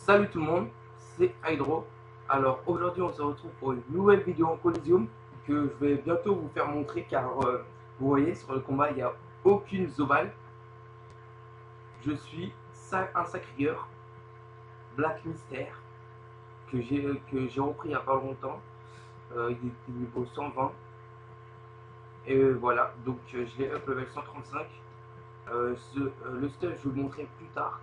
Salut tout le monde, c'est Hydro. Alors aujourd'hui on se retrouve pour une nouvelle vidéo en Coliseum que je vais bientôt vous faire montrer car vous voyez sur le combat il n'y a aucune Zobal. Je suis un sacrieur Black Myster que j'ai repris il n'y a pas longtemps. Il était niveau 120 et voilà donc je l'ai up level 135. Le stuff je vous le montrerai plus tard.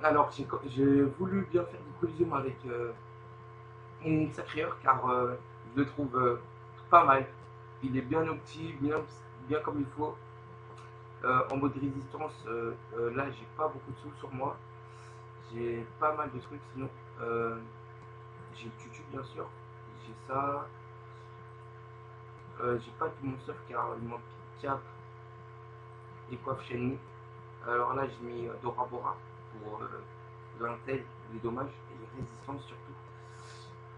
Alors j'ai voulu bien faire du Coliseum avec mon sacrieur car je le trouve pas mal. Il est bien opti, bien comme il faut. En mode résistance, là j'ai pas beaucoup de sous sur moi. J'ai pas mal de trucs sinon. J'ai le tutu bien sûr. J'ai ça. J'ai pas tout mon stuff car il manque cap et coiffe chez. Alors là j'ai mis Dora Bora pour l'intel, les dommages et les résistances surtout.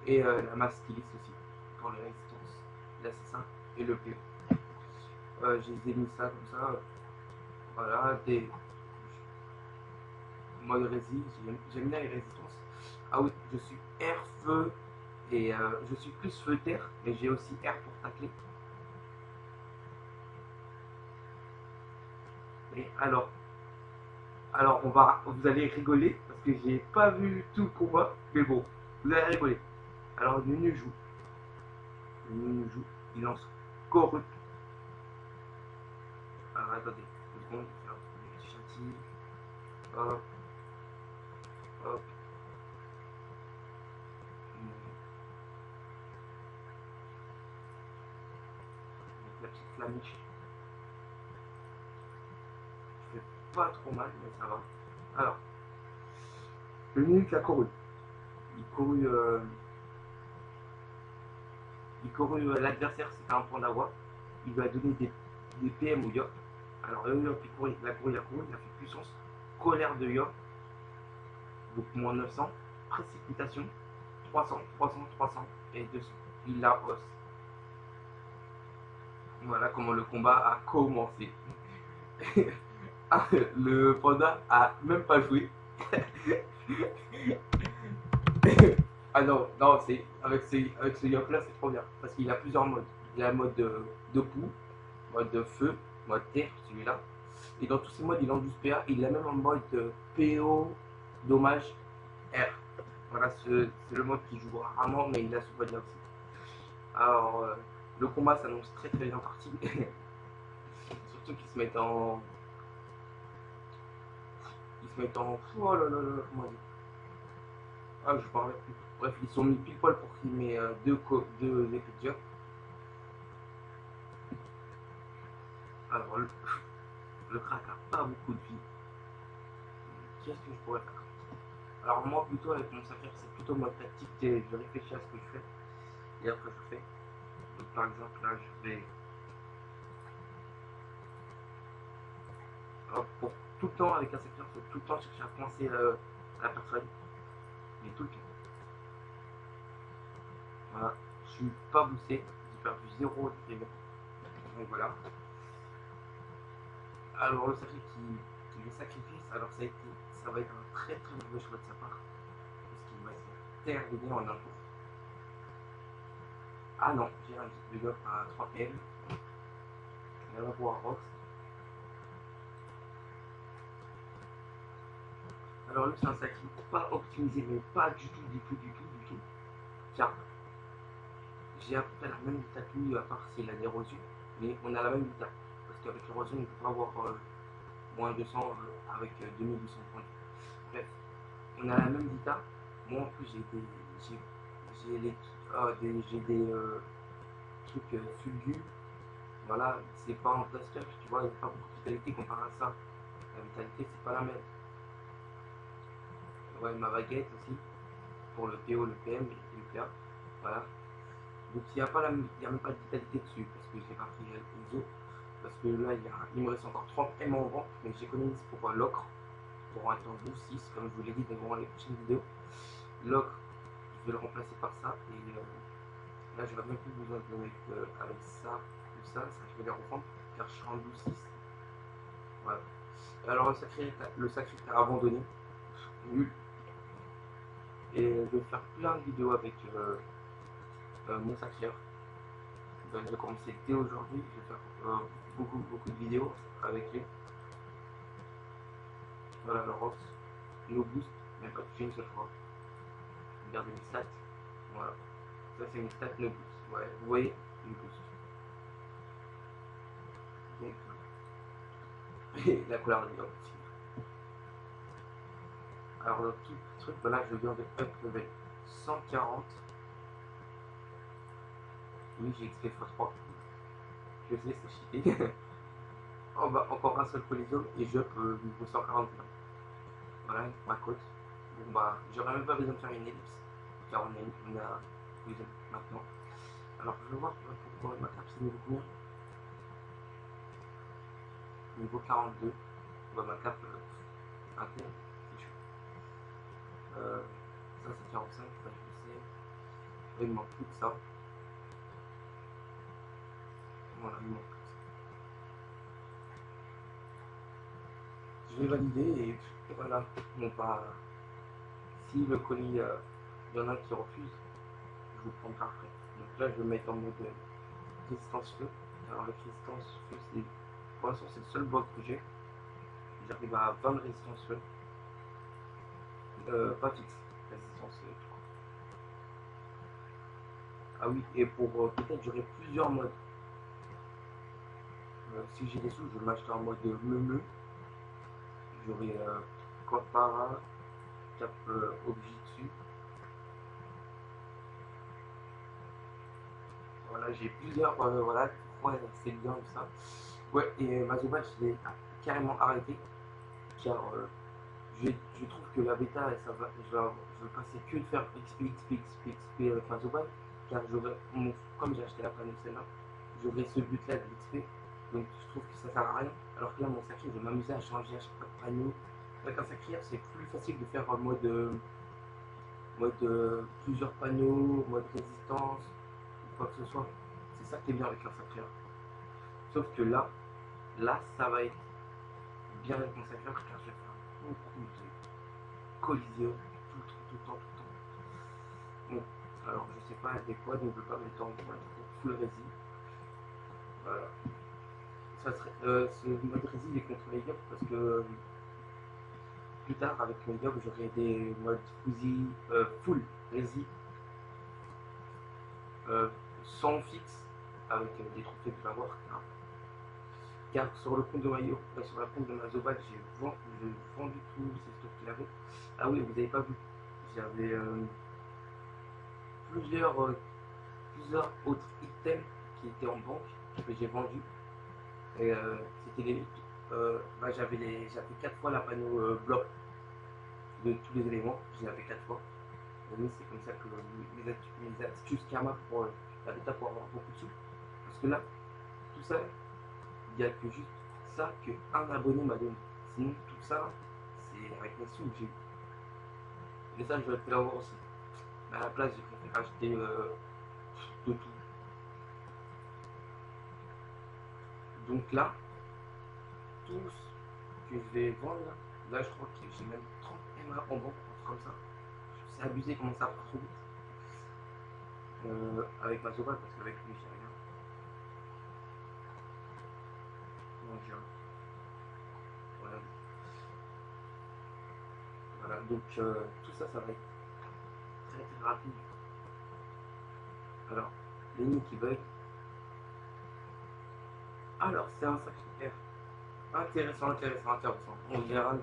Et la masse styliste aussi pour les résistances. L'assassin et le PO. J'ai mis ça comme ça. Voilà, des mode résist, j'aime bien les résistances. Ah oui, je suis air, feu et je suis plus feu terre, mais j'ai aussi air pour tacler. Et alors vous allez rigoler parce que j'ai pas vu tout le combat, mais bon, vous allez rigoler. Alors Nunu joue, il lance corrupt. Alors attendez, une seconde, je vais faire un petit chantier. Hop, hop. La petite flamiche. Je fais pas trop mal, mais ça va. Alors, le Nunu qui a couru. Il courut, l'adversaire, c'était un panda. Il lui a donné des PM au Yop. Alors le Yop, il a couru, il a fait puissance, colère de Yop, donc moins 900, précipitation, 300, 300, 300 et 200. Il la hausse. Voilà comment le combat a commencé. Le panda a même pas joué. Ah non, non, c'est avec ce Yop là, c'est trop bien. Parce qu'il a plusieurs modes. Il a le mode de poux, mode de feu, mode terre, celui-là. Et dans tous ces modes, il en 12 PA. Il a même en mode PO, dommage, R. Voilà, c'est le mode qui joue rarement, mais il a ce mode-là aussi. Alors, le combat s'annonce très très bien parti. Surtout qu'ils se mettent en. Ils se mettent en. Oh là là là, comment dire. Ah, je parlais plus. Bref, ils sont mis pile poil pour qu'il met deux effets de jump. Alors, le crack a pas beaucoup de vie. Qu'est-ce que je pourrais faire? Alors, moi, plutôt avec mon saphir, c'est plutôt ma tactique. Je réfléchis à ce que je fais et après je fais. Donc, par exemple, là, je vais. Alors, pour tout le temps, avec un secteur, faut tout le temps chercher à coincer la personne. Mais tout le temps. Voilà. Je suis pas boosté. J'ai perdu 0 de PV. Donc voilà. Alors, le sacré qui les sacrifice, alors ça va être un très très mauvais choix de sa part. Parce qu'il va se faire terminer en un tour. Ah non, j'ai un petit bug à 3M. Il va voir Rox. Alors lui, c'est un sacré pas optimisé, mais pas du tout, du tout, du tout, du tout. Car j'ai à peu près la même vita que lui, à part s'il a l'érosion, mais on a la même vita. Parce qu'avec l'érosion, on peut pas avoir moins 200 avec 2200 points. Bref, on a la même vita. Moi, en plus, j'ai des trucs fulgus. Voilà, c'est pas en plaster, tu vois, il n'y a pas beaucoup de vitalité comparé à ça. La vitalité, c'est pas la même. Ouais, ma baguette aussi, pour le PO, le PM et le PA. Voilà. Donc il n'y a même pas de vitalité dessus, parce que j'ai pas pris les os. Parce que là, il me reste encore 30 M en vente, mais j'économise pour l'ocre, pour un temps 12-6, comme je vous l'ai dit dans les prochaines vidéos. L'ocre, je vais le remplacer par ça, et là, je n'aurai même plus besoin de le mettre avec ça ou ça, je vais les reprendre, car je serai en 12-6. Voilà. Alors le sacré est abandonné, nul. vais faire plein de vidéos avec mon sacreur. Donc, je vais commencer dès aujourd'hui. Je vais faire beaucoup de vidéos avec lui. Voilà le Rox, no boost, même pas touché une seule fois. Regardez mes stats. Voilà. Ça c'est mes stats no boost. Ouais, vous voyez, no boost. Donc, et la couleur de aussi. Alors le petit truc, voilà, je viens de up level 140. Oui, j'ai XP x3. Je sais, c'est cheaté. Oh, bah, encore un seul collision et je peux niveau 141. Voilà, ma côte. Bon, bah, j'aurais même pas besoin de faire une ellipse. Car on a besoin maintenant. Alors, je vais voir pourquoi ma carte c'est niveau combien. Niveau 42. Bah, ma carte, interne, c'est chaud. Ça, c'est 45, bah, je sais. Il me manque plus que ça. Voilà, il me manque plus que ça. Je vais valider et voilà. Non pas. Si le colis, il y en a qui refusent, je vous prendrai après. Donc là, je vais mettre en mode résistance feu. Alors, la résistance feu, c'est pour l'instant, c'est le seul bloc que j'ai. J'arrive à 20 de résistance feu. Pas fixe, résistance tout court. Ah oui, et pour peut-être j'aurai plusieurs modes. Si j'ai des sous, je vais m'acheter en mode menu. J'aurai Corpara, Cap Objitsu. Voilà, j'ai plusieurs. Voilà, ouais, c'est bien ça. Ouais, et Mazobat, je l'ai carrément arrêté. Car je trouve que la bêta, ça va, je vais passer que de faire XP avec Mazobat. Car comme j'ai acheté la panneau celle-là, j'aurai ce but-là de l'XP. Donc je trouve que ça sert à rien. Alors que là, mon sacré, je vais m'amuser à changer à chaque fois de panneau. Avec un sacré, c'est plus facile de faire en mode plusieurs panneaux, mode résistance, ou quoi que ce soit. C'est ça qui est bien avec un sacré. Sauf que là, ça va être bien avec mon sacré, car je vais faire beaucoup de collisions tout le temps. Bon, alors je sais pas des fois, donc je ne veux pas mettre en full rési. Voilà. Ça serait, ce mode rési est contre les yobs parce que plus tard avec mes yobs j'aurai des modes full rési sans fixe avec des trophées de je vais avoir. Car sur le compte de Mayo, sur la compte de ma Zobat, j'ai vendu tous ces stocks qu'il avait. Ah oui, vous n'avez pas vu. J'avais plusieurs autres items qui étaient en banque que j'ai vendus. Et c'était bah, j'avais 4 fois la panneau bloc de tous les éléments. J'en avais 4 fois. Et c'est comme ça que mes astuces karma pour la bêta pour avoir beaucoup de sous. Parce que là, tout ça, il n'y a que juste ça qu'un abonné m'a donné. Sinon, tout ça, c'est avec mes sous que j'ai eu. Et ça, j'aurais pu l'avoir aussi. Mais à la place, j'ai préféré acheter de tout. Donc là, tout ce que je vais vendre, là je crois que j'ai même 30 MA en banque, comme ça. C'est abusé comment ça part trop vite. Avec ma Zoba, parce qu'avec lui, j'ai rien. Donc, voilà. Voilà, donc tout ça, ça va être très rapide. Alors, l'ennemi qui bug. Alors, c'est un sacré R. Intéressant. On verra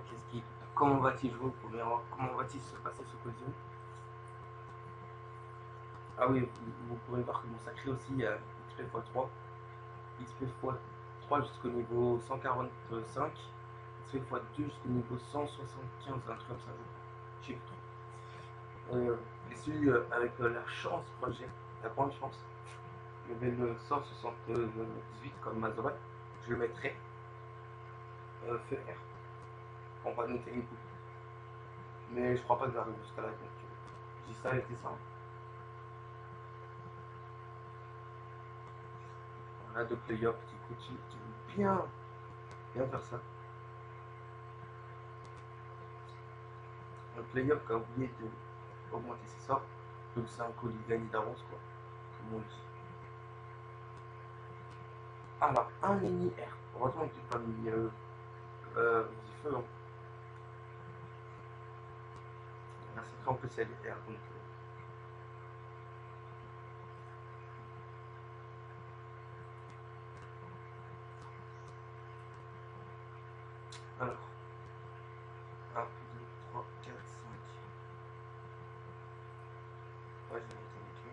comment va-t-il jouer, comment va-t-il se passer ce collision. Ah oui, vous pourrez voir que mon sacré aussi XP x3. XP x3 jusqu'au niveau 145. XP x2 jusqu'au niveau 175, un truc comme ça, je sais plus trop. Et celui avec la chance, moi j'ai la grande chance, level 178 comme Mazobat, je le mettrai feu R. On va noter une coupe. Mais je crois pas que j'arrive jusqu'à là, donc je dis ça avec les 100. Voilà, donc le Yop qui continue, qui veut bien faire ça. Donc le Yop qui a oublié augmenter ses sorts. Donc c'est un colis gagné d'avance, quoi, comme on dit. Alors, un mini R. Heureusement que j'ai pas mis du feu. Hein. La secret en plus elle est R, donc. Alors, 1, 2, 3, 4, 5. Ouais, je vais mettre avec lui.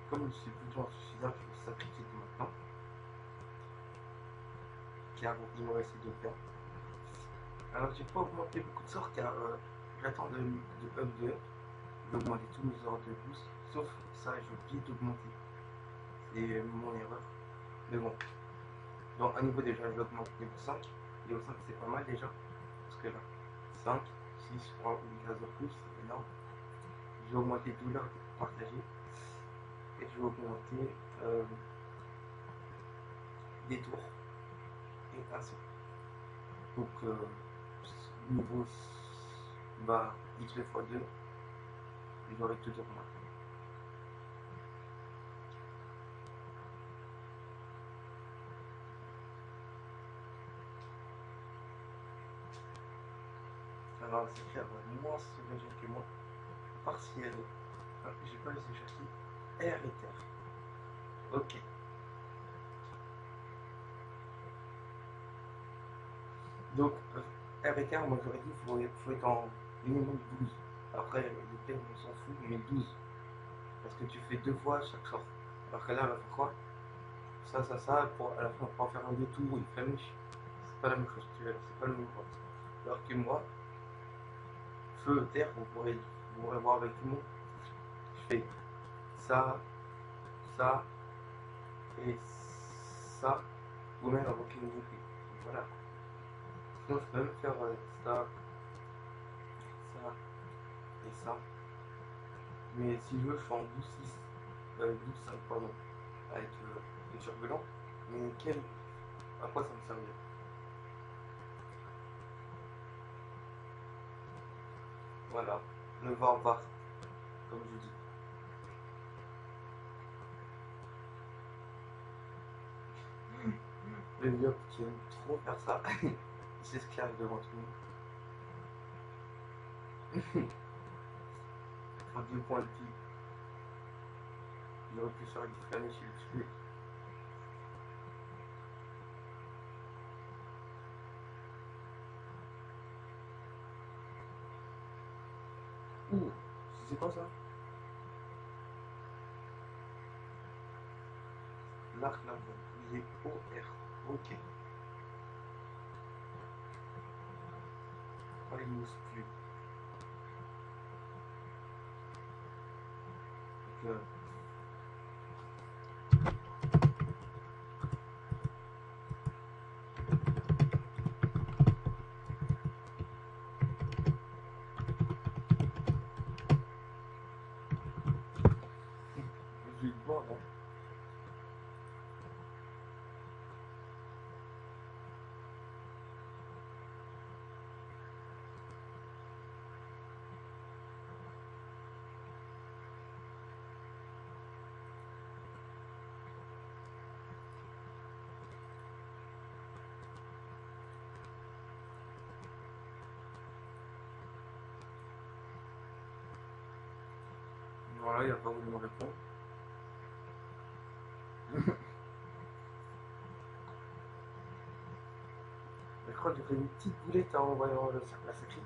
Comme c'est plutôt insuffisant, je vais sacrifier maintenant. Car il me reste deux faire. Alors j'ai pas augmenté beaucoup de sorts car j'attends de up 2. D'augmenter tous mes ordres de boost. Sauf ça, j'ai oublié d'augmenter. C'est mon erreur. Mais bon. Donc à niveau déjà, je vais augmenter niveau 5. Niveau 5 c'est pas mal déjà. Parce que là, 5, 6, 3 ou 15 de plus, c'est énorme. Je vais augmenter douleur partagée. Et je vais augmenter des tours. Et ainsi. Donc niveau bah, x fois 2, j'aurai tout augmenté. Alors c'est clair, moins ce que j'ai que moi. Partiel. Ah, j'ai pas laissé chercher. R et terre. Ok. Donc, R et terre, moi j'aurais dit qu'il faut être en minimum 12. Après, les termes, on s'en fout, mais 12. Parce que tu fais deux fois chaque sort. Alors que là, elle va faire quoi? Ça, pour, à la fin, on pourra faire un détour, une flamiche. C'est pas la même chose, c'est pas le même vote. Alors que moi, feu, terre, vous pourrez voir avec tout le monde. Je fais ça, ça, et ça, ou même invoquer une boucle. Voilà. Sinon, je peux même faire ça, ça, et ça. Mais si je veux, je fais en 12-6, 12-5, pardon, avec le turbulent. Mais à quoi ça me servirait? Voilà, le var, comme je dis. Le Yop qui aime trop faire ça, il s'esclave devant tout le monde. En 2 points de vie, j'aurais pu faire une flâner chez le tuer. Ouh, c'est quoi ça? L'arc là, il est OR. Ok. Oh, il n'ose plus. Donc, je vais le voir, hein. Voilà, il n'a pas voulu me répondre. Je crois que j'ai fait une petite boulette en voyant la sacrée.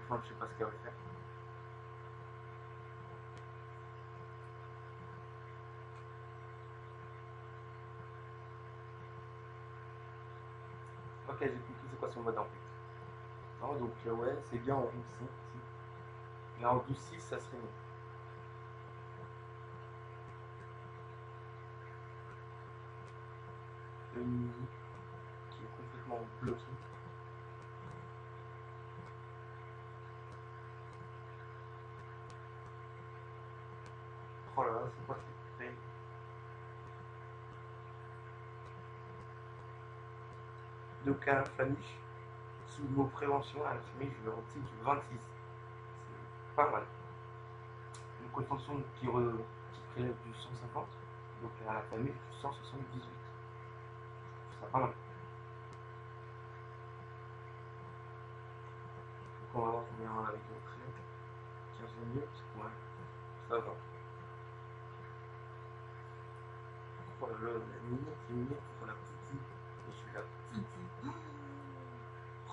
Enfin, je sais pas ce qu'elle va faire. Ok, j'ai compris c'est quoi son mode en fait. Non, donc ouais, c'est bien en 12-5. Mais en 12-6, ça serait mieux. Le mini qui est complètement bloqué. Oh là là, c'est quoi cette règle? Donc à la famille, sous le mot prévention, à la famille, je leur dis du 26. C'est pas mal. Une contention qui prélève du 150, donc à la famille, du 178. C'est pas mal. Donc on va voir combien on a avec le prêt. 15 minutes, ouais, ça va. Oh là là, la minute pour la petite. Je suis la petite.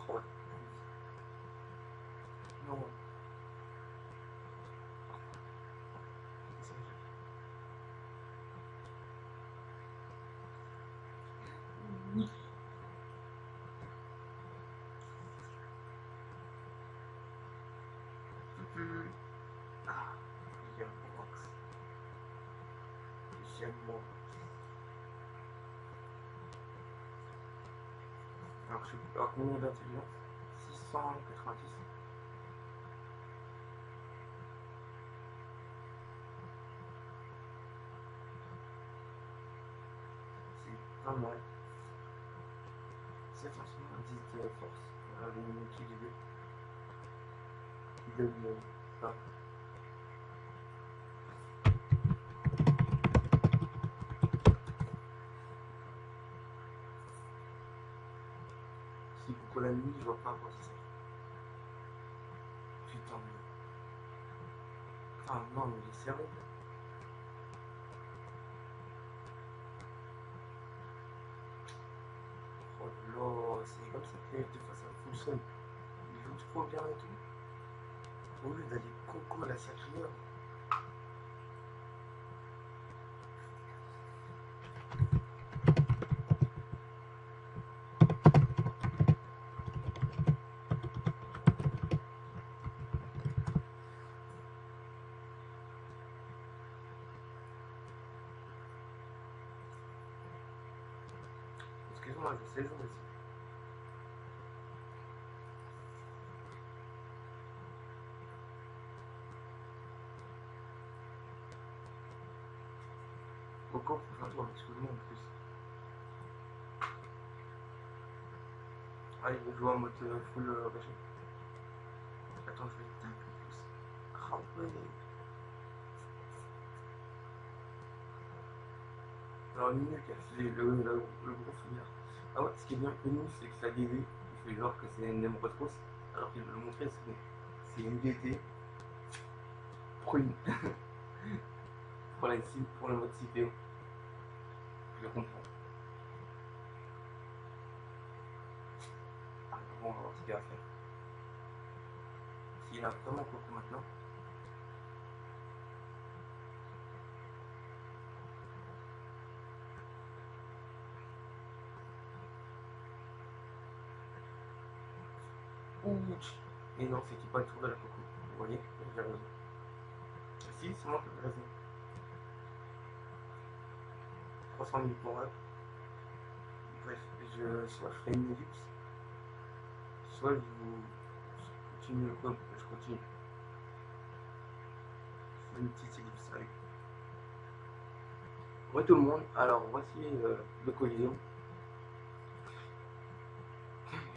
Oh, non. Ah, j'aime mon box. J'aime mon box. Alors, je suis à combien d'intelligence? 690. C'est pas mal. 770 de force. Voilà, les équilibrés. Qui donne ça. Si pour la nuit, je vois pas à quoi ça sert. Putain, mais. Ah non, mais il est sérieux. Oh là, c'est comme ça que des fois ça fonctionne. Il joue trop bien et tout. Au lieu d'aller coco à la sacrée. Excuse-moi, je sais jouer aussi. Coco, faut faire excuse-moi en plus. Ah, il veut jouer en mode full régime. Attends, je vais taper en plus. Ah ouais. Alors, Nunu qui a fait le gros souvenir. Ah ouais, ce qui est bien avec Nunu, c'est que sa DV, il fait genre que c'est une Nemrod fausse, alors qu'il veut le montrer, c'est une DT prune pour le mode CPO. Je comprends. Ah, bon, on va voir ce qu'il va faire. S'il a vraiment Coco maintenant. Ouch. Et non, c'est qu'il pas le tour de la Coco. Vous voyez, j'ai raison. Si, c'est moi qui ai raison. 300 000 pour up. Bref, soit je fais une ellipse, soit je continue le code. Je continue. Je fais une petite ellipse avec. Ouais tout le monde, alors voici le Coliseum.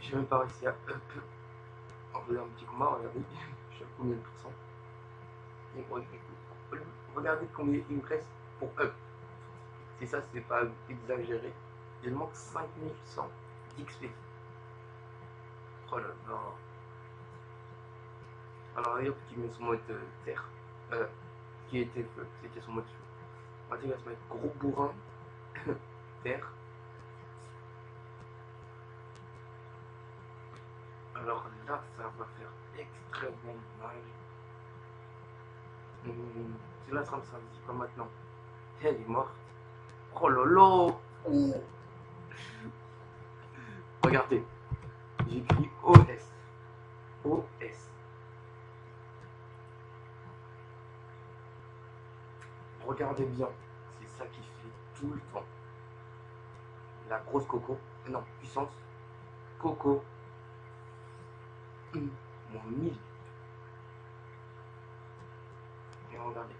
J'ai même pas réussi à up en faisant un petit combat, regardez, je suis à combien de pourcents. Et regardez combien il me reste pour up. C'est ça, c'est pas exagéré. Il manque 5100 d'XP. Oh là là. Alors hop, qui met son mode terre. Qui était feu, c'était son mode feu. On va dire qu'il va se mettre gros bourrin, terre. Alors là, ça va faire extrêmement mal. C'est là, ça me dit pas maintenant. Elle est morte. Oh là là. Ouh. Regardez, j'écris OS. OS. Regardez bien, c'est ça qui fait tout le temps. La grosse coco, non, puissance, coco, mon 1000. Et regardez.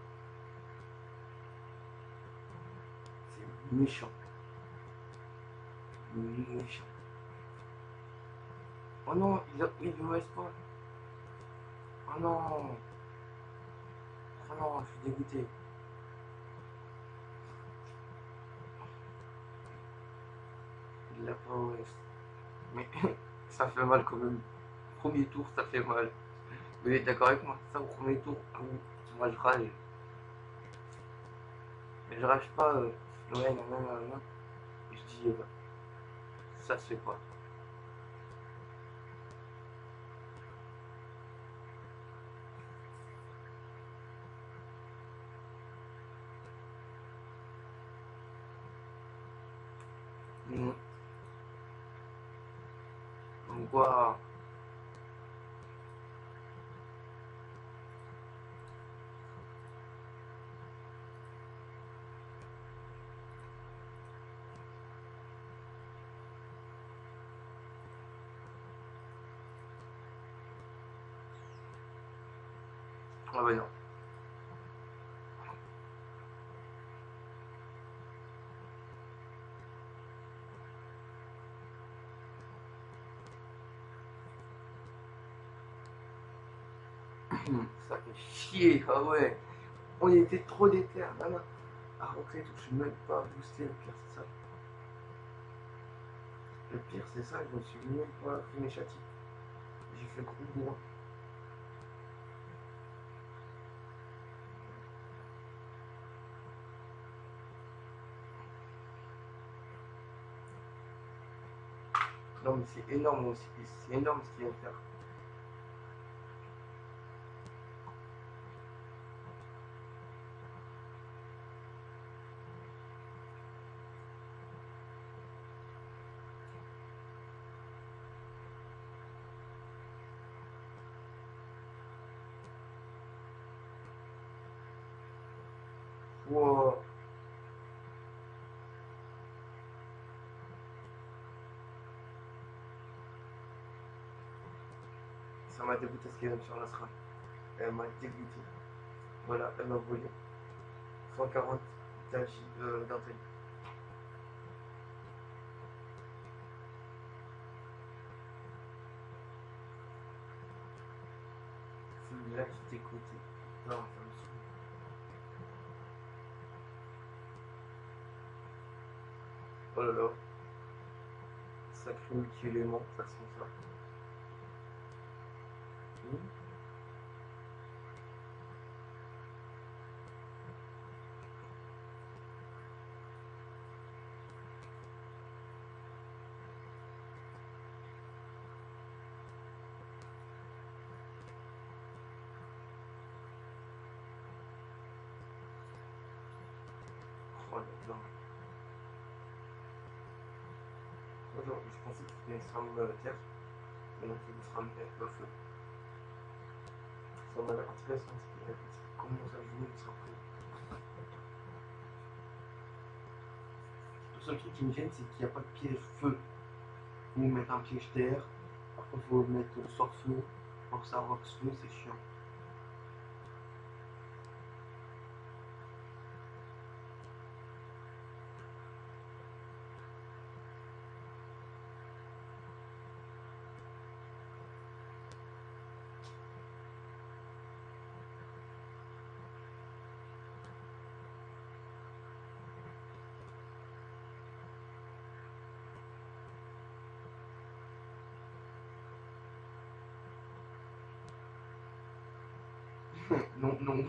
Méchant. Méchant. Oh non, il me reste pas. Oh non. Oh non, je suis dégoûté. Il l'a pas OS. Mais ça fait mal quand même. Premier tour, ça fait mal. Vous êtes d'accord avec moi? Ça, au premier tour, moi je rage. Mais je rage pas. Ouais, non, non, non, non. Je dis, ça se fait pas. Mm. Donc, quoi? Ah bah non. Ça fait chier. Ah ouais. On était trop déter. Non, non. À rentrer, je suis même pas boosté. Le pire, c'est ça. Le pire, c'est ça. Je me suis même pas fait mes châtis. J'ai fait gros bourrin. Non, mais c'est énorme aussi. C'est énorme ce qu'il vient de faire. Wow. Ça m'a dégoûté ce qu'il vient de faire Nasra. Elle m'a dégoûté. Voilà, elle m'a volé. 140 d'Anthony. Celui-là qui t'écoutait. Non, ça me saoule. Oh là là. Sacré multi-élément, ça se fait ça. Oui. Oh là là. Aujourd'hui, je pensais qu'il allait se ramener à la terre. Mais non, il se ramener avec le feu. Ça m'a l'air intéressant ce qu'il a fait. Comment ça joue, il s'en fout. Le seul truc qui me gêne, c'est qu'il n'y a pas de piège feu. Faut mettre un piège terre. Après, il faut mettre le sort feu. Pour que ça rox feu, c'est chiant. Non, non.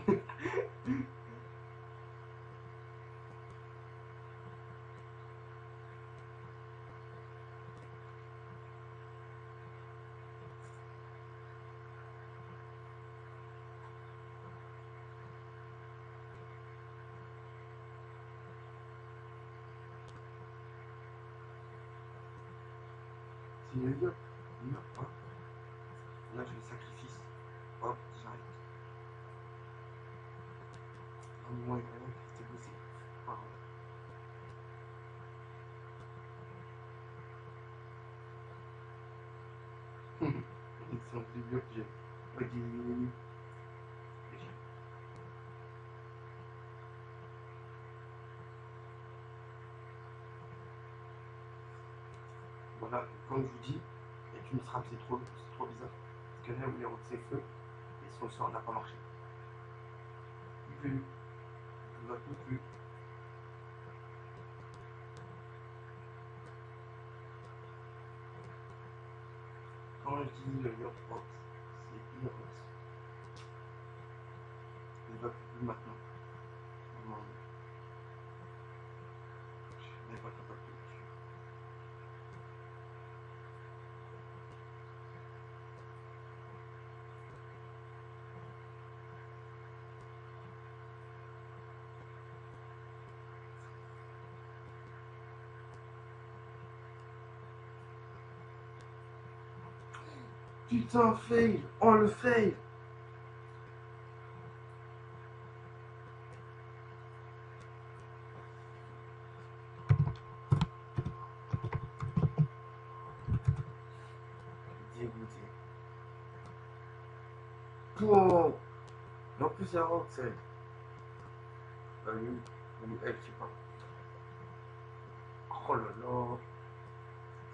C'est le yacht. Non, hein. Là, je vais sacrifice. Hop, j'arrête. Un moins rien, c'était bossé. Pardon. Ils sont plus vieux que j'ai. Ouais, j'ai. voilà, comme je vous dis, avec une frappe c'est trop bizarre. Parce que là où il y a ses feux, et son sort n'a pas marché. Plus, ne va plus. Quand je dis le Yopbox, c'est Irox. Il ne va plus maintenant. Non, je n'ai pas capable de le tuer. Putain, fail! On le fail! Dégoûté. Oh! Mais en plus, il y a Rox, elle. Lui, ou elle, je sais pas. Oh là là!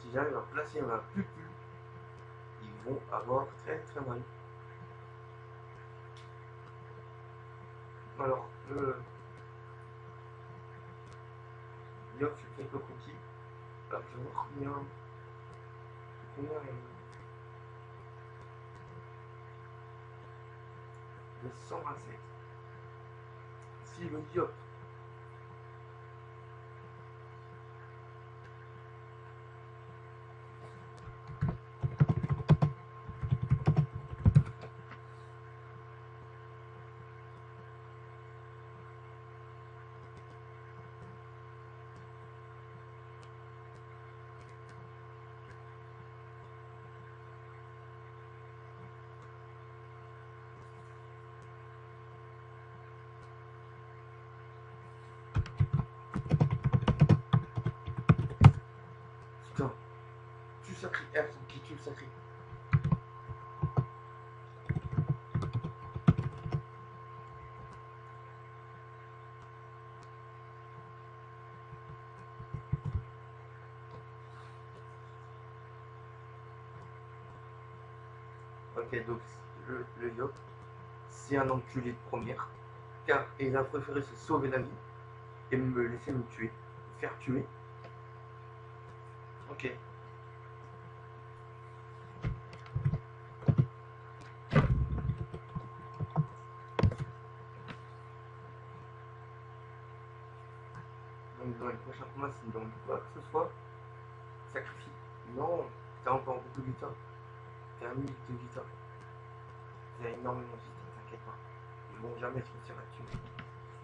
Si j'arrive à placer ma pupu, ils vont avoir très mal. Alors, Yop, je fais quelques cookies. Alors, je vais voir combien de 127. Si le Yop, putain, tu sacré, elles sont qui tu le sacré. Ok, donc le Yop, c'est un enculé de première, car il a préféré se sauver la vie et me laisser me tuer, me faire tuer. Ok. Donc dans les prochains combats, s'il ne demande pas que ce soit, sacrifie. Non, t'as encore beaucoup de vita. T'as 1 minute de vita. T'as énormément de vita, t'inquiète pas. Ils vont jamais réussir à tuer.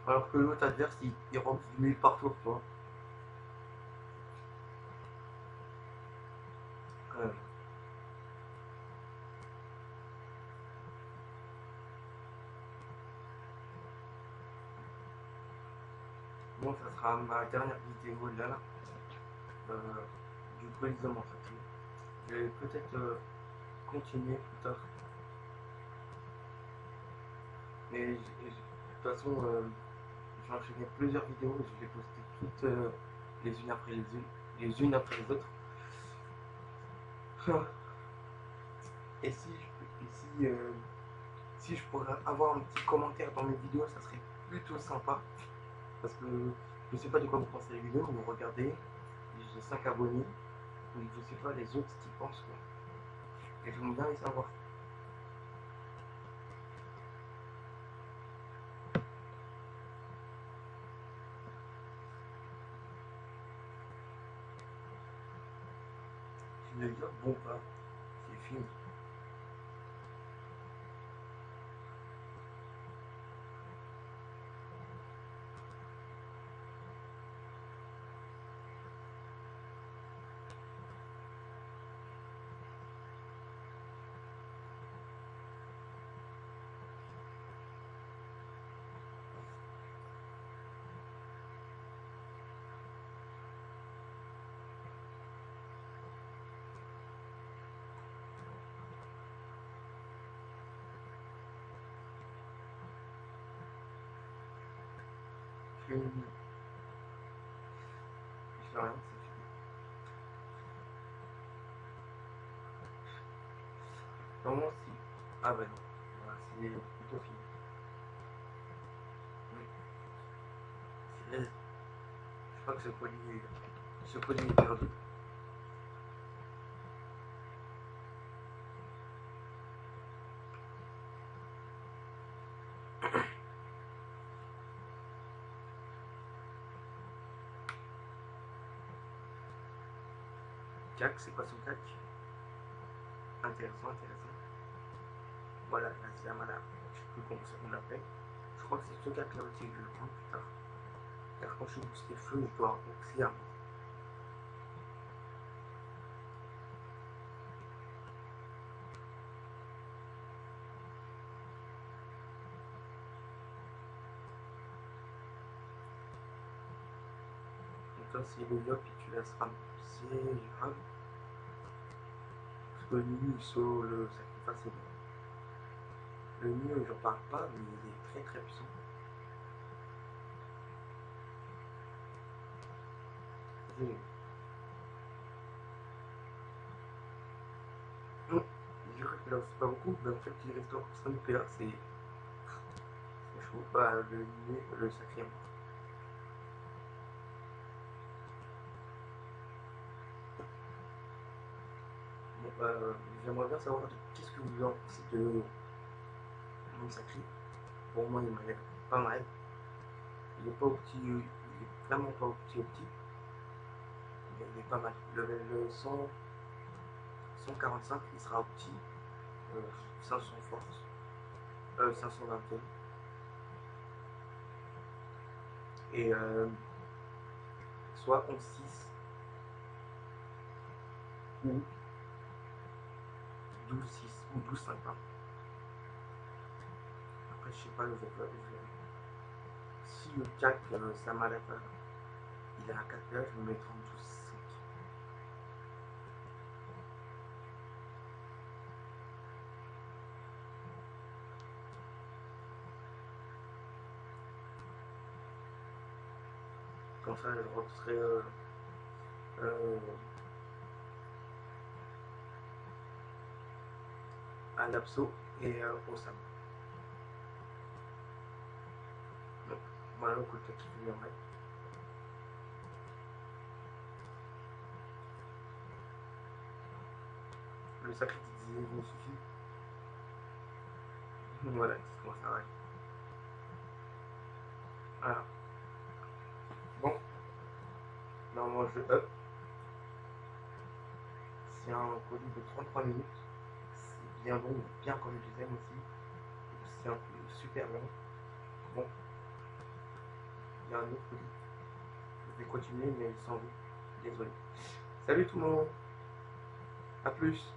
Alors que l'autre adverse, il rentre du 1000 par tour, tu vois. Euh, bon, ça sera ma dernière vidéo là, euh, du Coliseum en fait. Je vais peut-être continuer plus tard. Mais de toute façon, j'ai enchaîné plusieurs vidéos et je vais poster toutes les unes après les unes après les autres. Et si je pourrais avoir un petit commentaire dans mes vidéos, ça serait plutôt sympa. Parce que je sais pas de quoi vous pensez les vidéos, vous regardez, j'ai 5 abonnés, donc je sais pas les autres ce qu'ils pensent quoi. Et j'aime bien les savoir. Si le gars bon pas, c'est fini. Je fais rien, c'est fini. Normalement, si. Ah bah non. Voilà, c'est plutôt fini. Je crois que ce colis est perdu. Jack, c'est quoi son catch? Intéressant, intéressant. Voilà, là c'est la mana. Je sais plus comment ça on l'appelle. Je crois que c'est ce catch là aussi que je le prends plus tard. Car quand je suis boosté feu, je dois aussi avoir. Donc là, c'est le yop et tu laisses ram. C'est grave. Parce que le Nunu, il saut le sacrifice facilement. Le Nunu, j'en parle pas, mais il est très très puissant. C'est je dirais que là, c'est pas beaucoup, mais en fait, il reste encore 5 PA, c'est chaud. Bah, le Nunu, le sacré. Bon, j'aimerais bien savoir qu'est-ce que vous en pensez de mon sacré. Pour moi, il m'a l'air pas mal. Il est pas au petit, il est vraiment pas au petit, mais il est pas mal. Le 100, 145, il sera au petit, 500 force, 520 et soit 11-6 ou 12-6 ou 12-5. Après, je sais pas, si le Jack, ça m'arrête, il est à 4 là, je vais mettre en 12-5. Comme ça, je reserai euh, à l'abso et au Sam. Donc, voilà, écoute, tu fais bien. Le sacrifice me suffit. Voilà, c'est comment ça va. Voilà. Bon, normalement je up. C'est un colis de 33 minutes. C'est bien long, bien comme je les aime aussi. C'est un colis super long. Bon, il y a un autre colis. Je vais continuer, mais sans vous. Désolé. Salut tout le monde. A plus.